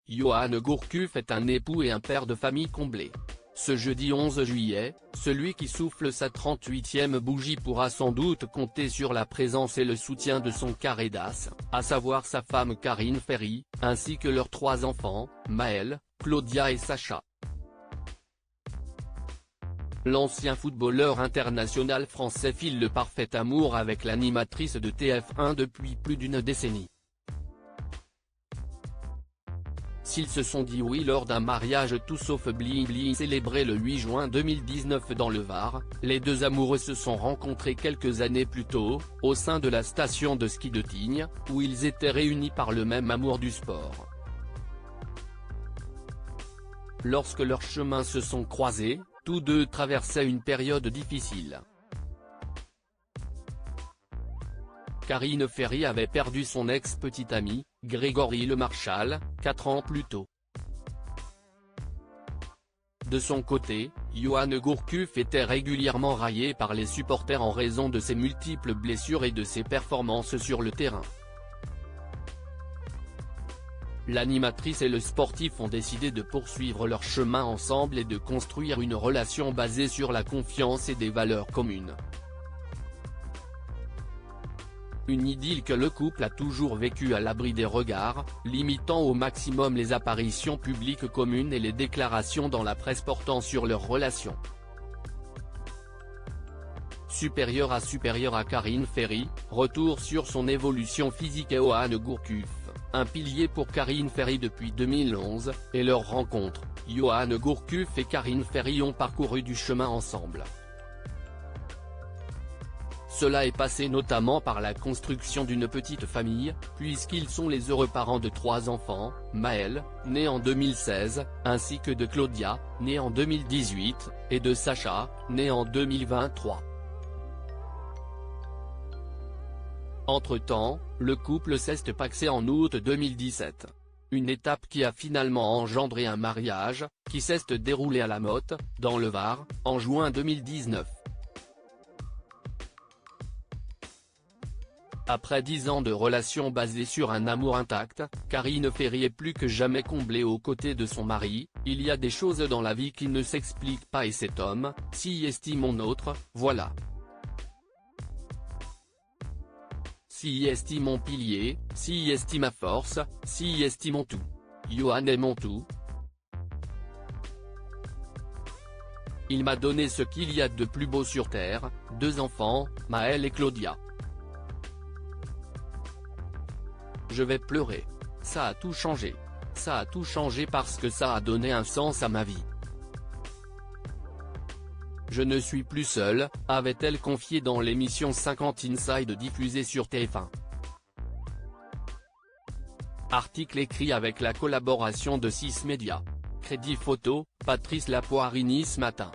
Yoann Gourcuff est un époux et un père de famille comblé. Ce jeudi 11 juillet, celui qui souffle sa 38e bougie pourra sans doute compter sur la présence et le soutien de son carré d'as, à savoir sa femme Karine Ferry, ainsi que leurs 3 enfants, Maël, Claudia et Sacha. L'ancien footballeur international français file le parfait amour avec l'animatrice de TF1 depuis plus d'une décennie. S'ils se sont dit oui lors d'un mariage tout sauf bling-bling célébré le 8 juin 2019 dans le Var, les deux amoureux se sont rencontrés quelques années plus tôt, au sein de la station de ski de Tignes, où ils étaient réunis par le même amour du sport. Lorsque leurs chemins se sont croisés, tous deux traversaient une période difficile. Karine Ferry avait perdu son ex-petit ami, Grégory Lemarchal, 4 ans plus tôt. De son côté, Yoann Gourcuff était régulièrement raillé par les supporters en raison de ses multiples blessures et de ses performances sur le terrain. L'animatrice et le sportif ont décidé de poursuivre leur chemin ensemble et de construire une relation basée sur la confiance et des valeurs communes. Une idylle que le couple a toujours vécue à l'abri des regards, limitant au maximum les apparitions publiques communes et les déclarations dans la presse portant sur leur relation. Supérieur à Karine Ferry, retour sur son évolution physique et Yoann Gourcuff, un pilier pour Karine Ferry depuis 2011, et leur rencontre, Yoann Gourcuff et Karine Ferry ont parcouru du chemin ensemble. Cela est passé notamment par la construction d'une petite famille, puisqu'ils sont les heureux parents de 3 enfants, Maël, né en 2016, ainsi que de Claudia, née en 2018, et de Sacha, né en 2023. Entre-temps, le couple s'est pacsé en août 2017. Une étape qui a finalement engendré un mariage, qui s'est déroulé à La Motte, dans le Var, en juin 2019. Après 10 ans de relation basée sur un amour intact, Karine Ferry est plus que jamais comblée aux côtés de son mari. Il y a des choses dans la vie qui ne s'expliquent pas et cet homme, s'y estime mon autre, voilà. S'y estime mon pilier, s'y estime ma force, s'y estime mon tout. Yoann est mon tout. Il m'a donné ce qu'il y a de plus beau sur terre, 2 enfants, Maël et Claudia. Je vais pleurer. Ça a tout changé. Ça a tout changé parce que ça a donné un sens à ma vie. Je ne suis plus seule, avait-elle confié dans l'émission 50 Inside diffusée sur TF1. Article écrit avec la collaboration de 6 médias. Crédit photo, Patrice Lapoirini ce matin.